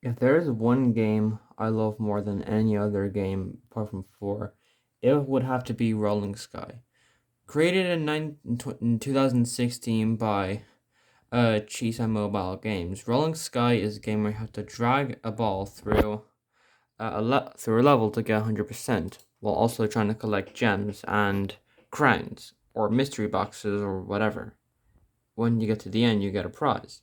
If there is one game I love more than any other game apart from 4, it would have to be Rolling Sky. Created in 2016 by Cheetah Mobile Games, Rolling Sky is a game where you have to drag a ball through through a level to get 100%, while also trying to collect gems and crowns or mystery boxes or whatever. When you get to the end, you get a prize.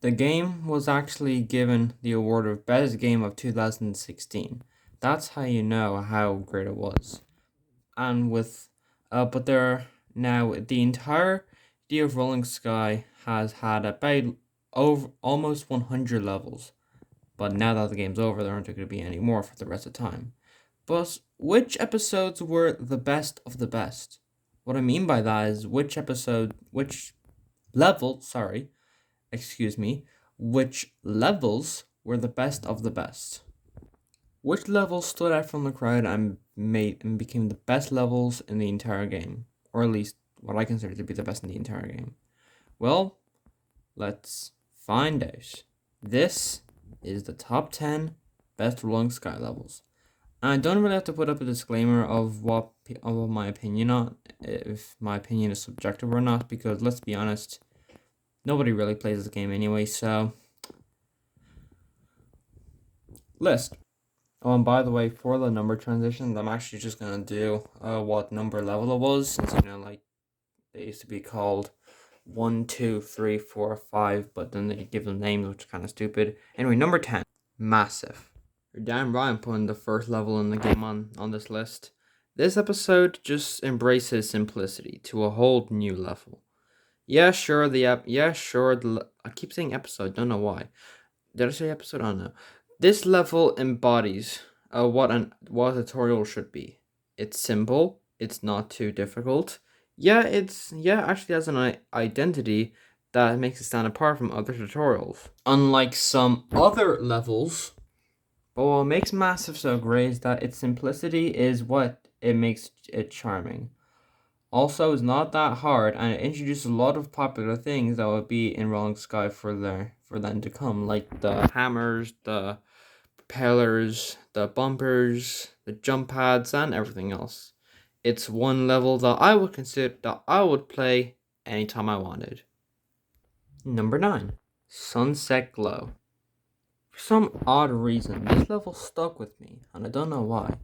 The game was actually given the award of Best Game of 2016. That's how you know how great it was. And with, but there are now the entirety of Rolling Sky has had about over almost 100 levels. But now that the game's over, there aren't going to be any more for the rest of the time. But which episodes were the best of the best? What I mean by that is which level, sorry, excuse me, which levels were the best of the best? Which levels stood out from the crowd and became the best levels in the entire game, or at least what I consider to be the best in the entire game? Well, let's find out. This is the top 10 best Rolling Sky levels. And I don't really have to put up a disclaimer of my opinion on if my opinion is subjective or not, because let's be honest, nobody really plays the game anyway. So list. Oh, and by the way, for the number transitions, I'm actually just gonna do what number level it was, since like they used to be called 1, 2, 3, 4, 5, but then they give them names, which is kind of stupid. Anyway, number 10, Massive. You're damn right I'm putting the first level in the game on this list. This episode just embraces simplicity to a whole new level. Yeah, sure, I keep saying episode, don't know why. Did I say episode? I don't know. This level embodies what a tutorial should be. It's simple, it's not too difficult. Actually has an identity that makes it stand apart from other tutorials. Unlike some other levels, but what makes Massive so great is that its simplicity is what it makes it charming. Also, it's not that hard, and it introduces a lot of popular things that would be in Rolling Sky for them to come, like the hammers, the propellers, the bumpers, the jump pads, and everything else. It's one level that I would play anytime I wanted. Number 9, Sunset Glow. For some odd reason, this level stuck with me, and I don't know why.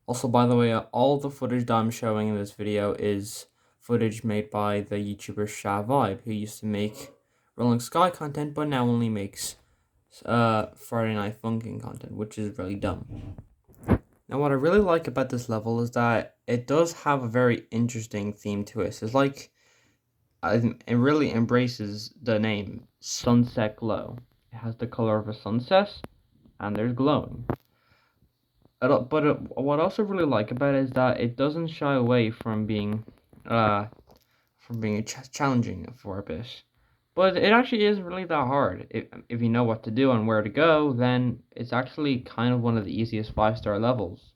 Also, by the way, all the footage that I'm showing in this video is footage made by the YouTuber Sha-Vibe, who used to make Rolling Sky content, but now only makes Friday Night Funkin' content, which is really dumb. Now, what I really like about this level is that it does have a very interesting theme to it. It's like it really embraces the name Sunset Glow. It has the color of a sunset, and there's glowing. What I also really like about it is that it doesn't shy away uh, from being challenging for a bit. But it actually isn't really that hard. If you know what to do and where to go, then it's actually kind of one of the easiest 5-star levels.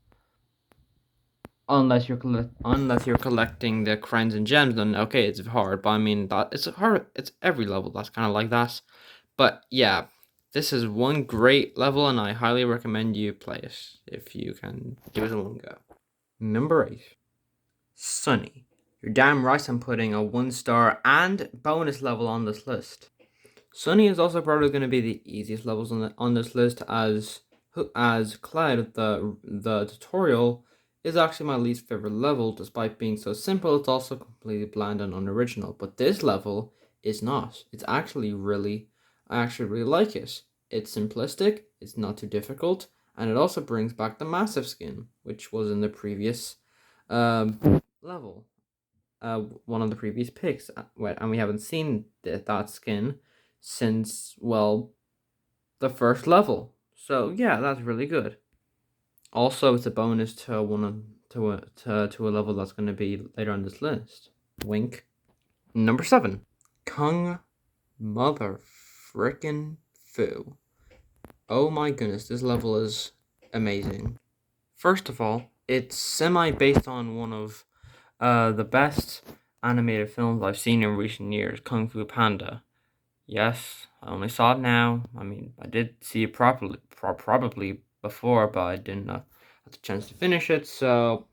Unless you're collecting the crowns and gems, then okay, it's hard. But I mean, that it's hard. It's every level that's kind of like that. But yeah, this is one great level, and I highly recommend you play it if you can give it a one go. Number 8, Sunny. You're damn right I'm putting a 1-star and bonus level on this list. Sunny is also probably going to be the easiest levels on this list, as Cloud, the tutorial, is actually my least favorite level. Despite being so simple, it's also completely bland and unoriginal. But this level is not. I actually really like it. It's simplistic, it's not too difficult, and it also brings back the Massive skin, which was in the previous level. One of the previous picks, and we haven't seen that skin since, well, the first level. So yeah, that's really good. Also, it's a bonus to to a level that's going to be later on this list. Wink. Number 7, Kung Mother Frickin' Fu. Oh my goodness, this level is amazing. First of all, it's semi based on one of the best animated films I've seen in recent years, Kung Fu Panda. Yes, I only saw it now. I mean, I did see it properly, probably before, but I didn't have the chance to finish it. So,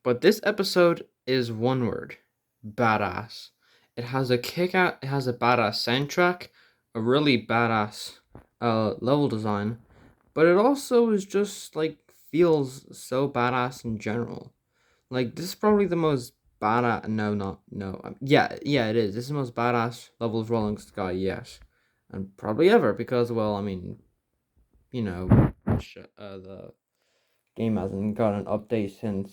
but this episode is one word: badass. It has a kick out. It has a badass soundtrack, a really badass level design, but it also is just like feels so badass in general. Like this is probably the most badass. No, not no. Yeah, it is. This is the most badass level of Rolling Sky. Yes, and probably ever because well, I mean, you know, the game hasn't got an update since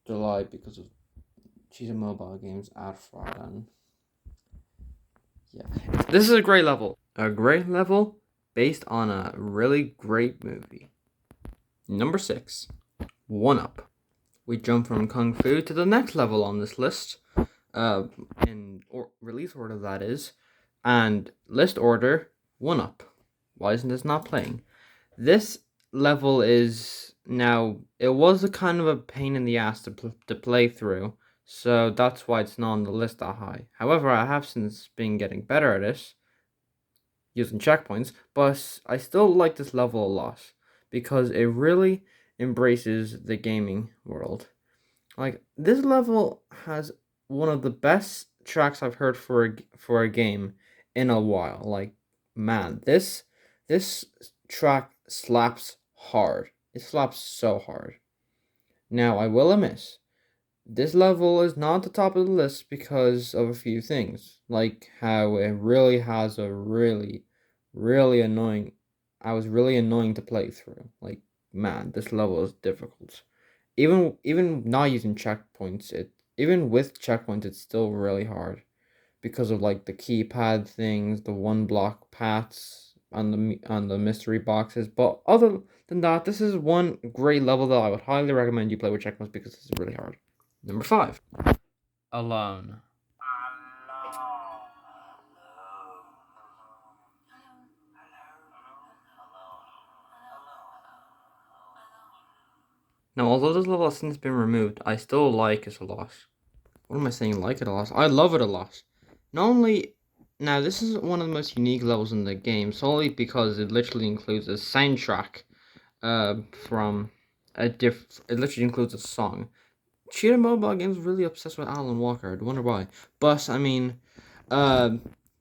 July because of Cheetah Mobile Games ad fraud and yeah, this is a great level. A great level based on a really great movie. Number 6, One Up. We jump from Kung Fu to the next level on this list, in release order that is, and list order 1 Up. Why isn't this not playing? This level is now. It was a kind of a pain in the ass to play through, so that's why it's not on the list that high. However, I have since been getting better at it using checkpoints, but I still like this level a lot because it really embraces the gaming world. Like this level has one of the best tracks I've heard for a game in a while. Like man, this track slaps hard. It slaps so hard. Now I will admit, this level is not at the top of the list because of a few things, like how it really has a really annoying. I was really annoying to play through. Like man, this level is difficult. Even not using checkpoints, it even with checkpoints, it's still really hard because of like the keypad things, the one block paths on the mystery boxes. But other than that, this is one great level that I would highly recommend you play with checkpoints because it's really hard. Number 5, Alone. Now, although this level has since been removed, I still like it a lot. What am I saying? Like it a lot? I love it a lot. Not only now, this is one of the most unique levels in the game, solely because it literally includes a soundtrack, from a diff. It literally includes a song. Cheetah Mobile Games is really obsessed with Alan Walker. I wonder why. But I mean, uh,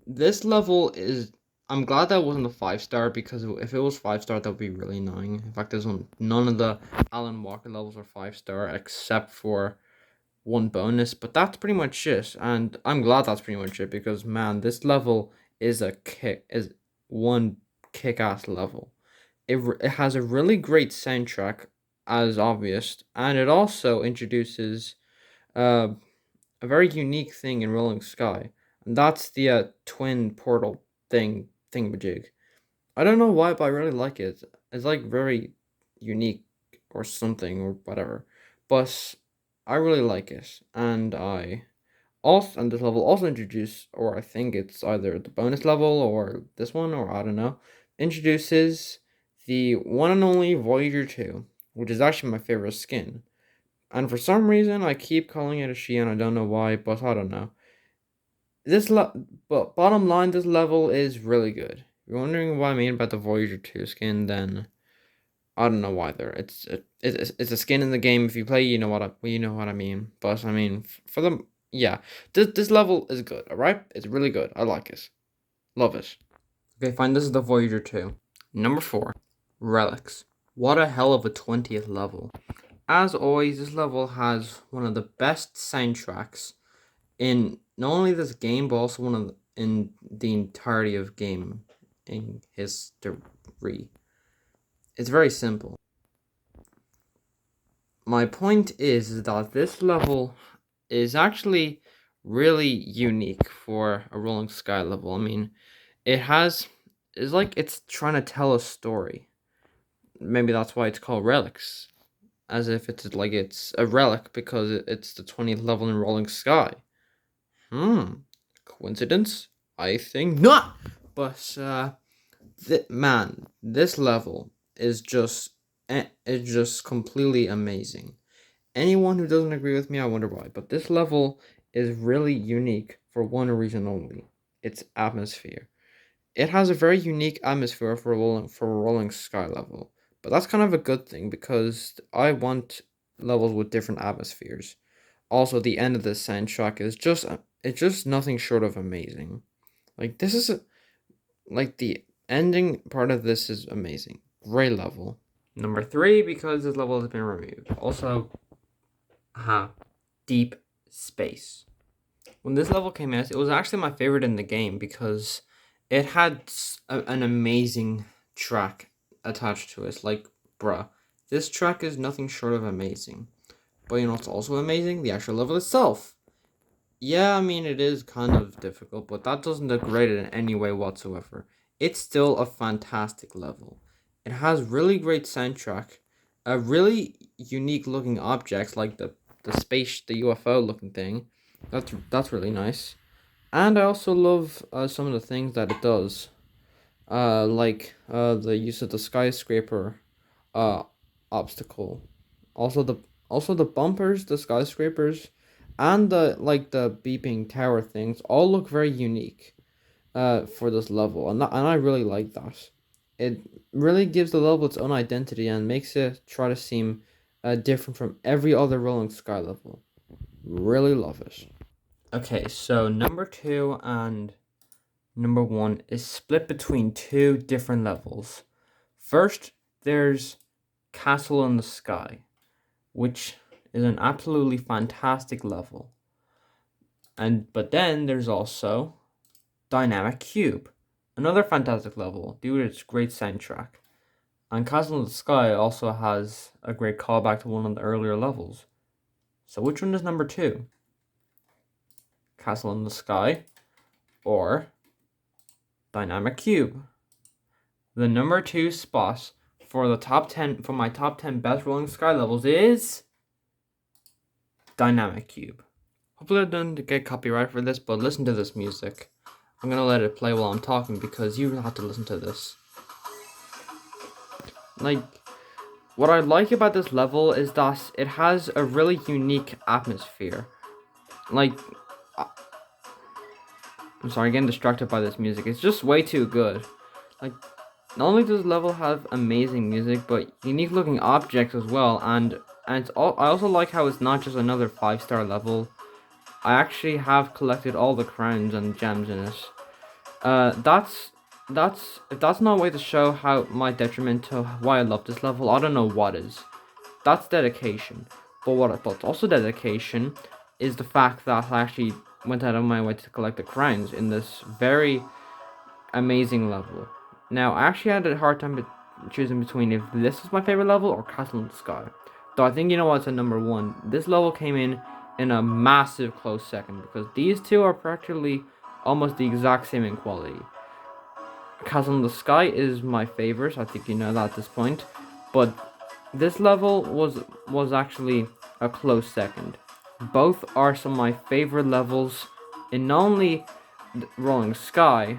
this level is. I'm glad that wasn't a 5-star because if it was 5-star, that would be really annoying. In fact, none of the Alan Walker levels are 5-star except for one bonus, but that's pretty much it. And I'm glad that's pretty much it because man, this level is one kick ass level. It has a really great soundtrack, as obvious, and it also introduces uh, a very unique thing in Rolling Sky, and that's the twin portal thingamajig. I don't know why, but I really like it. It's like very unique or something or whatever. But I really like it. And this level also introduce, or I think it's either the bonus level or this one, or I don't know, introduces the one and only Voyager 2, which is actually my favorite skin. And for some reason I keep calling it a she and I don't know why, but I don't know. But bottom line, this level is really good. If you're wondering what I mean about the Voyager 2 skin, then I don't know why there. It's a skin in the game. If you play, you know what I mean. But I mean, for them, yeah, this level is good. All right, it's really good. I like it, love it. Okay, fine. This is the Voyager 2. Number 4, Relics. What a hell of a 20th level. As always, this level has one of the best soundtracks in not only this game but also in the entirety of gaming in history. It's very simple. My point is that this level is actually really unique for a Rolling Sky level. I mean, it's like it's trying to tell a story. Maybe that's why it's called Relics, as if it's a relic because it's the 20th level in Rolling Sky. Coincidence? I think not. But man, this level is just completely amazing. Anyone who doesn't agree with me, I wonder why. But this level is really unique for one reason only. its atmosphere. It has a very unique atmosphere for a rolling sky level, but that's kind of a good thing because I want levels with different atmospheres. Also, the end of this soundtrack is just it's just nothing short of amazing. Like this is like the ending part of this is amazing. Great level. Number three, because this level has been removed. Also, Deep Space. When this level came out, it was actually my favorite in the game because it had an amazing track attached to it. Like, bruh, this track is nothing short of amazing. But you know what's also amazing? The actual level itself. Yeah, I mean, it is kind of difficult, but that doesn't degrade it in any way whatsoever. It's still a fantastic level. It has really great soundtrack, really unique looking objects like the UFO looking thing. That's really nice. And I also love some of the things that it does. The use of the skyscraper uh obstacle. Also the bumpers, the skyscrapers, and the beeping tower things all look very unique for this level, and I really like that. It really gives the level its own identity and makes it try to seem different from every other Rolling Sky level. Really love it. Okay, so number two and number one is split between two different levels. First, there's Castle in the Sky, which is an absolutely fantastic level. But then there's also Dynamic Cube, another fantastic level due to its great soundtrack. And Castle in the Sky also has a great callback to one of the earlier levels. So which one is number two? Castle in the Sky or Dynamic Cube? The number two spot for my top 10 best Rolling Sky levels is Dynamic Cube. Hopefully I don't get copyright for this, but listen to this music. I'm gonna let it play while I'm talking because you have to listen to this. Like, what I like about this level is that it has a really unique atmosphere. Like, I'm sorry, getting distracted by this music. It's just way too good. Like, not only does the level have amazing music, but unique looking objects as well, and I also like how it's not just another 5-star level. I actually have collected all the crowns and gems in it. If that's not a way to show how my detriment to why I love this level, I don't know what is. That's dedication. But also dedication is the fact that I actually went out of my way to collect the crowns in this very amazing level. Now, I actually had a hard time choosing between if this was my favorite level or Castle in the Sky. Though I think you know what's at number one. This level came in a massive close second because these two are practically almost the exact same in quality. Castle in the Sky is my favorite. I think you know that at this point, but this level was actually a close second. Both are some of my favorite levels in not only Rolling Sky,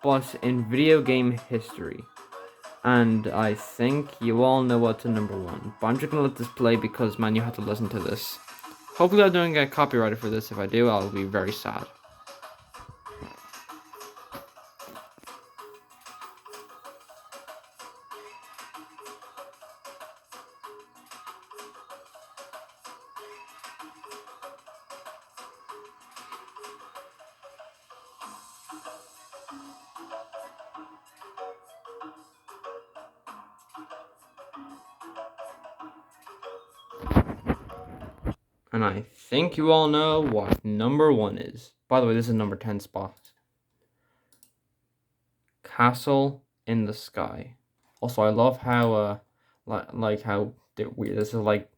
but in video game history. And I think you all know what's in number one. But I'm just gonna let this play because man, you have to listen to this. Hopefully I don't get copyrighted for this. If I do, I'll be very sad. And I think you all know what number one is. By the way, this is number 10 spot. Castle in the Sky. Also, I love how like how weird this is like.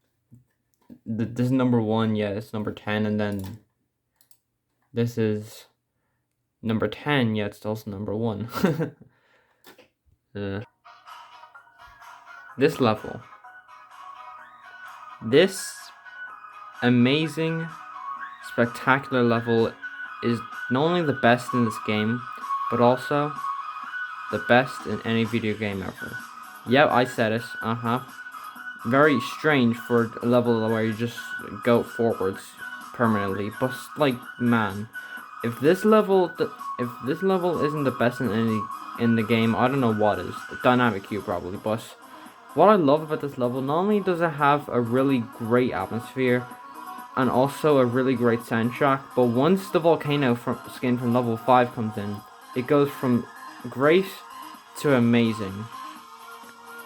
This is number one, yeah. It's number 10, and then this is number 10, yeah. It's also number one. This level, this amazing, spectacular level is not only the best in this game, but also the best in any video game ever. Yep, I said it. Very strange for a level where you just go forwards permanently, but like, man, If this level, isn't the best in the game, I don't know what is. Dynamic Q probably, but what I love about this level, not only does it have a really great atmosphere and also a really great soundtrack, but once the volcano skin from level 5 comes in, it goes from great to amazing.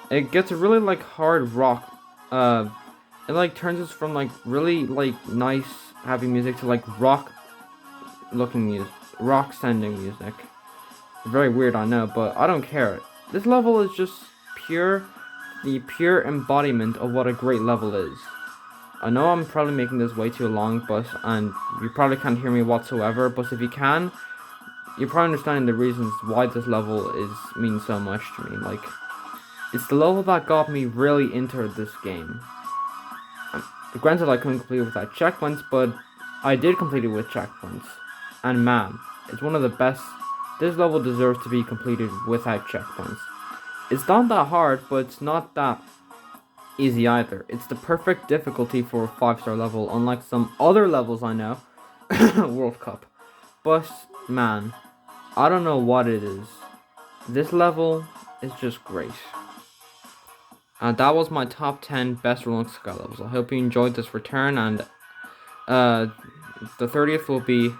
It gets a really like hard rock. It like turns us from like really like nice happy music to like rock looking music, rock sounding music. Very weird, I know, but I don't care. This level is just the pure embodiment of what a great level is. I know I'm probably making this way too long, and you probably can't hear me whatsoever, but if you can, you're probably understanding the reasons why this level means so much to me. Like, it's the level that got me really into this game. Granted, I couldn't complete it without checkpoints, but I did complete it with checkpoints. And man, it's one of the best. This level deserves to be completed without checkpoints. It's not that hard, but it's not that easy either. It's the perfect difficulty for a 5-star level, unlike some other levels I know. World Cup. But man, I don't know what it is. This level is just great. And that was my top 10 best Rolling Sky levels. I hope you enjoyed this return, and the 30th will be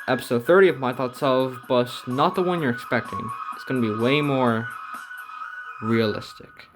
episode 30 of My Thoughts Of, but not the one you're expecting. It's going to be way more realistic.